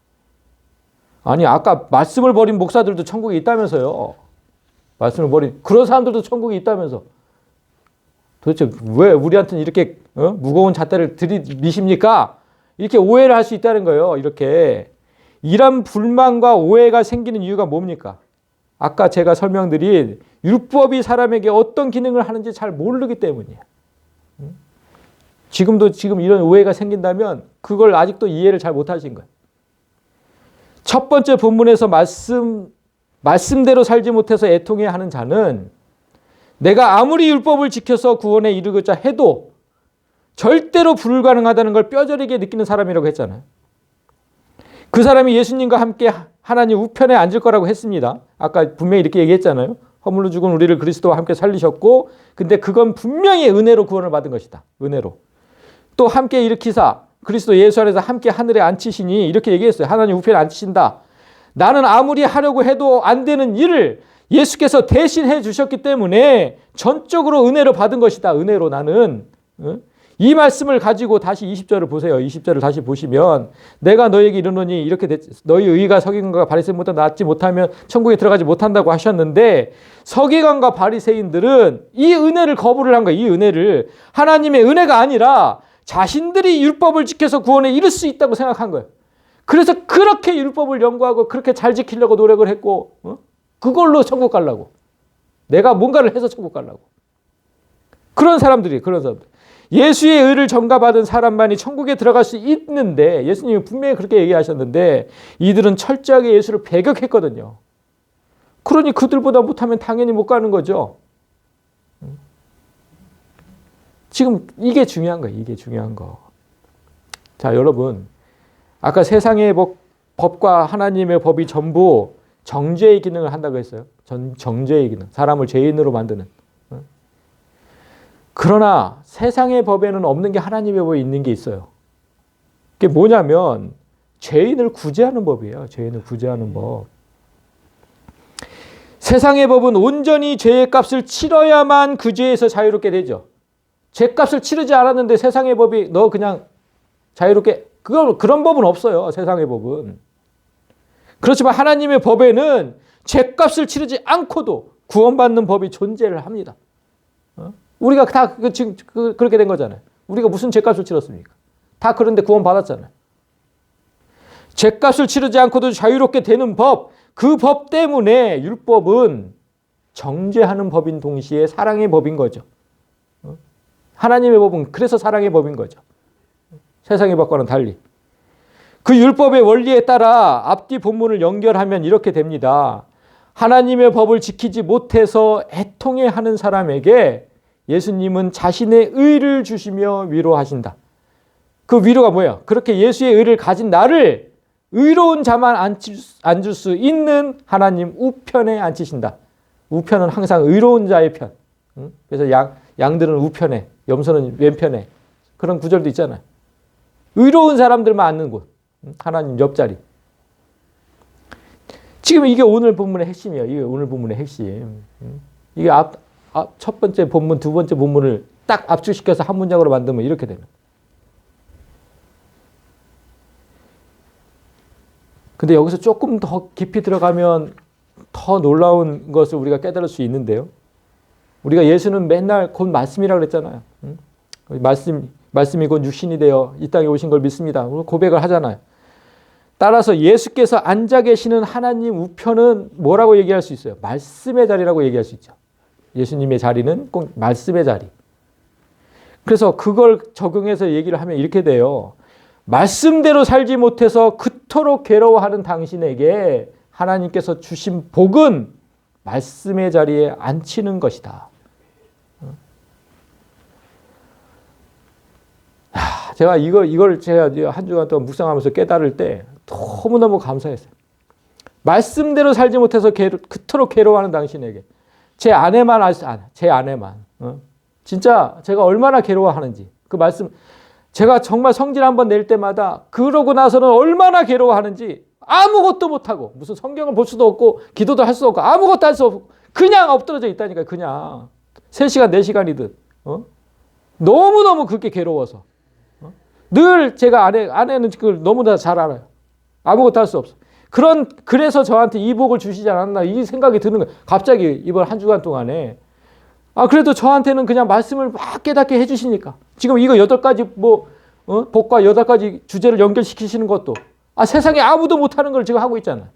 아니 아까 말씀을 버린 목사들도 천국에 있다면서요. 말씀을 버린 그런 사람들도 천국에 있다면서. 도대체 왜 우리한테는 이렇게 무거운 잣대를 들이미십니까? 이렇게 오해를 할 수 있다는 거예요. 이렇게. 이런 불만과 오해가 생기는 이유가 뭡니까? 아까 제가 설명드린 율법이 사람에게 어떤 기능을 하는지 잘 모르기 때문이에요. 지금 이런 오해가 생긴다면 그걸 아직도 이해를 잘 못하신 거예요. 첫 번째 본문에서 말씀대로 살지 못해서 애통해 하는 자는 내가 아무리 율법을 지켜서 구원에 이르고자 해도 절대로 불가능하다는 걸 뼈저리게 느끼는 사람이라고 했잖아요. 그 사람이 예수님과 함께 하나님 우편에 앉을 거라고 했습니다. 아까 분명히 이렇게 얘기했잖아요. 허물로 죽은 우리를 그리스도와 함께 살리셨고, 근데 그건 분명히 은혜로 구원을 받은 것이다. 은혜로. 또 함께 일으키사 그리스도 예수 안에서 함께 하늘에 앉히시니 이렇게 얘기했어요. 하나님 우편에 앉히신다. 나는 아무리 하려고 해도 안 되는 일을 예수께서 대신해 주셨기 때문에 전적으로 은혜로 받은 것이다. 은혜로 나는. 이 말씀을 가지고 다시 20절을 보세요. 20절을 다시 보시면 내가 너에게 이르노니 이렇게 너희 의가 서기관과 바리새인보다 낫지 못하면 천국에 들어가지 못한다고 하셨는데 서기관과 바리새인들은 이 은혜를 거부를 한 거예요. 이 은혜를. 하나님의 은혜가 아니라 자신들이 율법을 지켜서 구원에 이를 수 있다고 생각한 거예요. 그래서 그렇게 율법을 연구하고 그렇게 잘 지키려고 노력을 했고 그걸로 천국 가려고. 내가 뭔가를 해서 천국 가려고. 그런 사람들. 예수의 의를 전가받은 사람만이 천국에 들어갈 수 있는데 예수님이 분명히 그렇게 얘기하셨는데 이들은 철저하게 예수를 배격했거든요. 그러니 그들보다 못하면 당연히 못 가는 거죠. 지금 이게 중요한 거예요. 이게 중요한 거. 자, 여러분. 아까 세상의 법과 하나님의 법이 전부 정죄의 기능을 한다고 했어요. 정죄의 기능. 사람을 죄인으로 만드는. 그러나 세상의 법에는 없는 게 하나님의 법에 있는 게 있어요. 그게 뭐냐면 죄인을 구제하는 법이에요. 죄인을 구제하는 법. 세상의 법은 온전히 죄의 값을 치러야만 그 죄에서 자유롭게 되죠. 죄값을 치르지 않았는데 세상의 법이 너 그냥 자유롭게 그런 법은 없어요. 세상의 법은. 그렇지만 하나님의 법에는 죄값을 치르지 않고도 구원받는 법이 존재를 합니다. 우리가 다 지금 그렇게 된 거잖아요. 우리가 무슨 죄값을 치렀습니까? 다 그런데 구원받았잖아요. 죄값을 치르지 않고도 자유롭게 되는 법, 그 법 때문에 율법은 정죄하는 법인 동시에 사랑의 법인 거죠. 하나님의 법은 그래서 사랑의 법인 거죠. 세상의 법과는 달리. 그 율법의 원리에 따라 앞뒤 본문을 연결하면 이렇게 됩니다. 하나님의 법을 지키지 못해서 애통해하는 사람에게 예수님은 자신의 의를 주시며 위로하신다. 그 위로가 뭐예요? 그렇게 예수의 의를 가진 나를 의로운 자만 앉을 수 있는 하나님 우편에 앉히신다. 우편은 항상 의로운 자의 편. 그래서 양들은 우편에, 염소는 왼편에. 그런 구절도 있잖아요. 의로운 사람들만 앉는 곳. 하나님 옆자리. 지금 이게 오늘 본문의 핵심이에요. 이게 오늘 본문의 핵심. 이게 첫 번째 본문, 두 번째 본문을 딱 압축시켜서 한 문장으로 만들면 이렇게 되는. 근데 여기서 조금 더 깊이 들어가면 더 놀라운 것을 우리가 깨달을 수 있는데요. 우리가 예수는 맨날 곧 말씀이라고 그랬잖아요. 말씀이 곧 육신이 되어 이 땅에 오신 걸 믿습니다. 고백을 하잖아요. 따라서 예수께서 앉아 계시는 하나님 우편은 뭐라고 얘기할 수 있어요? 말씀의 자리라고 얘기할 수 있죠. 예수님의 자리는 꼭 말씀의 자리. 그래서 그걸 적용해서 얘기를 하면 이렇게 돼요. 말씀대로 살지 못해서 그토록 괴로워하는 당신에게 하나님께서 주신 복은 말씀의 자리에 앉히는 것이다. 제가 이걸 제가 한 주간 동안 묵상하면서 깨달을 때 너무너무 감사했어요. 말씀대로 살지 못해서 그토록 괴로워하는 당신에게 제 아내만 제 아내만 진짜 제가 얼마나 괴로워하는지 그 말씀 제가 정말 성질 한번 낼 때마다 그러고 나서는 얼마나 괴로워하는지 아무것도 못하고 무슨 성경을 볼 수도 없고 기도도 할 수 없고 아무것도 할 수 없고 그냥 엎드러져 있다니까요. 그냥 3시간 4시간이든 너무너무 그렇게 괴로워서 늘 제가 아내는 그걸 너무나 잘 알아요. 아무것도 할 수 없어. 그래서 저한테 이 복을 주시지 않았나 이 생각이 드는 거예요. 갑자기 이번 한 주간 동안에 그래도 저한테는 그냥 말씀을 막 깨닫게 해주시니까 지금 이거 8가지 복과 8가지 주제를 연결시키시는 것도 세상에 아무도 못하는 걸 지금 하고 있잖아요.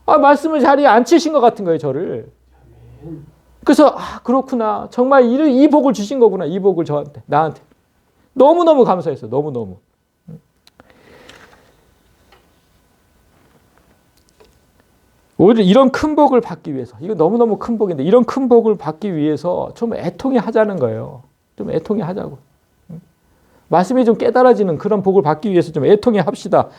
말씀을 자리에 앉히신 것 같은 거예요, 저를. 그래서 그렇구나. 정말 이 복을 주신 거구나. 이 복을 나한테. 너무너무 감사했어요. 너무너무. 오히려 이런 큰 복을 받기 위해서 이거 너무너무 큰 복인데 이런 큰 복을 받기 위해서 좀 애통해 하자는 거예요. 좀 애통해 하자고. 말씀이 좀 깨달아지는 그런 복을 받기 위해서 좀 애통해 합시다.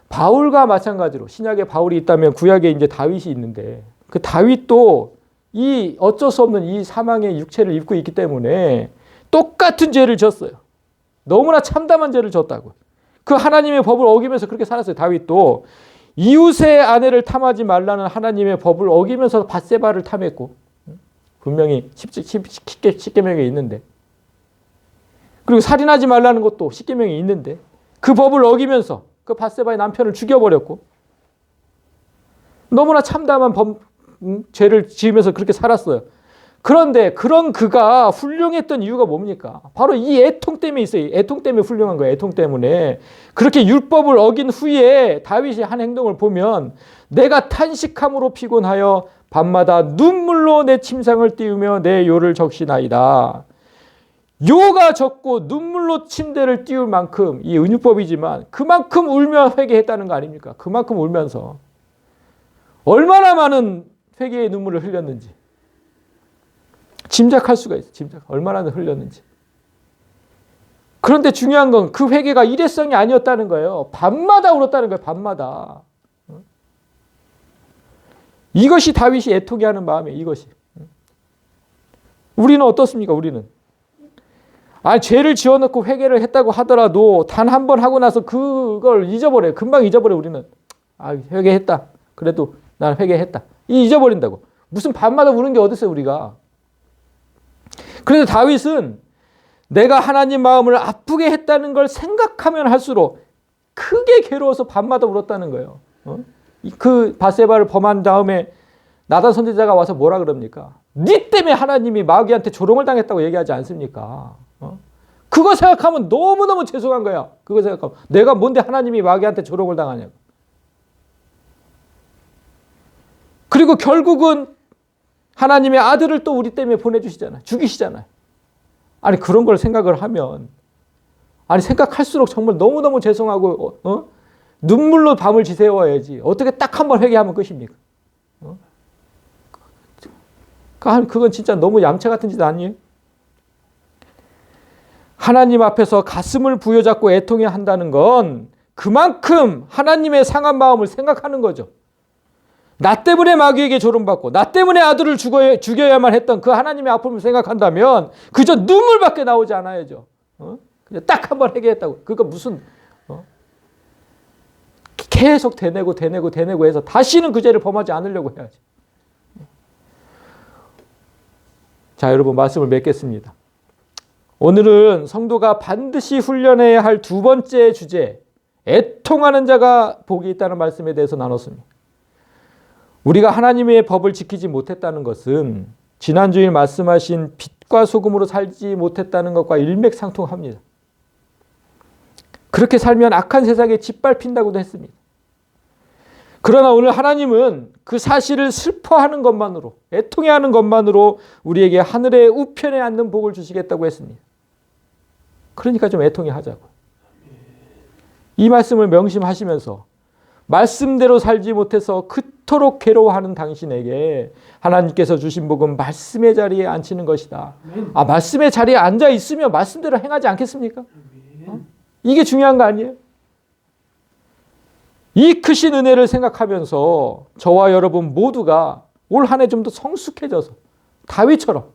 바울과 마찬가지로 신약에 바울이 있다면 구약에 이제 다윗이 있는데 그 다윗도 이 어쩔 수 없는 이 사망의 육체를 입고 있기 때문에 똑같은 죄를 졌어요. 너무나 참담한 죄를 졌다고. 그 하나님의 법을 어기면서 그렇게 살았어요. 다윗도 이웃의 아내를 탐하지 말라는 하나님의 법을 어기면서 밧세바를 탐했고 분명히 십계명에 있는데 그리고 살인하지 말라는 것도 십계명에 있는데 그 법을 어기면서 그 밧세바의 남편을 죽여버렸고 너무나 참담한 죄를 지으면서 그렇게 살았어요. 그런데 그런 그가 훌륭했던 이유가 뭡니까? 바로 이 애통 때문에 있어요. 애통 때문에 훌륭한 거예요. 애통 때문에. 그렇게 율법을 어긴 후에 다윗이 한 행동을 보면 내가 탄식함으로 피곤하여 밤마다 눈물로 내 침상을 띄우며 내 요를 적시나이다. 요가 적고 눈물로 침대를 띄울 만큼 이 은유법이지만 그만큼 울며 회개했다는 거 아닙니까? 그만큼 울면서 얼마나 많은 회개의 눈물을 흘렸는지 짐작할 수가 있어요. 얼마나 흘렸는지. 그런데 중요한 건 그 회개가 일회성이 아니었다는 거예요. 밤마다 울었다는 거예요. 밤마다. 이것이 다윗이 애통해 하는 마음이에요. 이것이. 우리는 어떻습니까? 우리는. 죄를 지어놓고 회개를 했다고 하더라도 단 한 번 하고 나서 그걸 잊어버려요. 금방 잊어버려 우리는. 회개했다. 그래도 난 회개했다. 잊어버린다고. 무슨 밤마다 우는 게 어딨어요 우리가. 그런데 다윗은 내가 하나님 마음을 아프게 했다는 걸 생각하면 할수록 크게 괴로워서 밤마다 울었다는 거예요. 그 바세바를 범한 다음에 나단 선지자가 와서 뭐라 그럽니까? 네 때문에 하나님이 마귀한테 조롱을 당했다고 얘기하지 않습니까? 그거 생각하면 너무너무 죄송한 거야. 그거 생각하면 내가 뭔데 하나님이 마귀한테 조롱을 당하냐고. 그리고 결국은 하나님의 아들을 또 우리 때문에 보내주시잖아요. 죽이시잖아요. 그런 걸 생각을 하면 생각할수록 정말 너무너무 죄송하고 눈물로 밤을 지새워야지. 어떻게 딱 한 번 회개하면 끝입니까? 그건 진짜 너무 얌체 같은 짓 아니에요? 하나님 앞에서 가슴을 부여잡고 애통해 한다는 건 그만큼 하나님의 상한 마음을 생각하는 거죠. 나 때문에 마귀에게 조롱받고 나 때문에 아들을 죽여야만 했던 그 하나님의 아픔을 생각한다면 그저 눈물밖에 나오지 않아야죠. 그냥 딱 한 번 회개했다고. 그거 무슨 계속 되뇌고 해서 다시는 그 죄를 범하지 않으려고 해야지. 자, 여러분 말씀을 맺겠습니다. 오늘은 성도가 반드시 훈련해야 할 두 번째 주제, 애통하는 자가 복이 있다는 말씀에 대해서 나눴습니다. 우리가 하나님의 법을 지키지 못했다는 것은 지난주일 말씀하신 빛과 소금으로 살지 못했다는 것과 일맥상통합니다. 그렇게 살면 악한 세상에 짓밟힌다고도 했습니다. 그러나 오늘 하나님은 그 사실을 슬퍼하는 것만으로, 애통해하는 것만으로 우리에게 하늘의 우편에 앉는 복을 주시겠다고 했습니다. 그러니까 좀 애통해 하자고. 이 말씀을 명심하시면서 말씀대로 살지 못해서 그토록 괴로워하는 당신에게 하나님께서 주신 복은 말씀의 자리에 앉히는 것이다. 말씀의 자리에 앉아 있으면 말씀대로 행하지 않겠습니까? 이게 중요한 거 아니에요? 이 크신 은혜를 생각하면서 저와 여러분 모두가 올 한 해 좀 더 성숙해져서 다윗처럼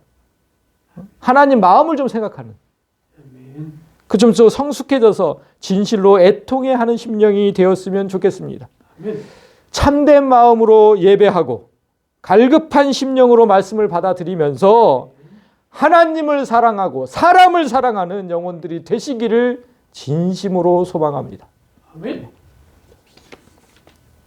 하나님 마음을 좀 생각하는 좀 성숙해져서 진실로 애통해 하는 심령이 되었으면 좋겠습니다. 참된 마음으로 예배하고 갈급한 심령으로 말씀을 받아들이면서 하나님을 사랑하고 사람을 사랑하는 영혼들이 되시기를 진심으로 소망합니다.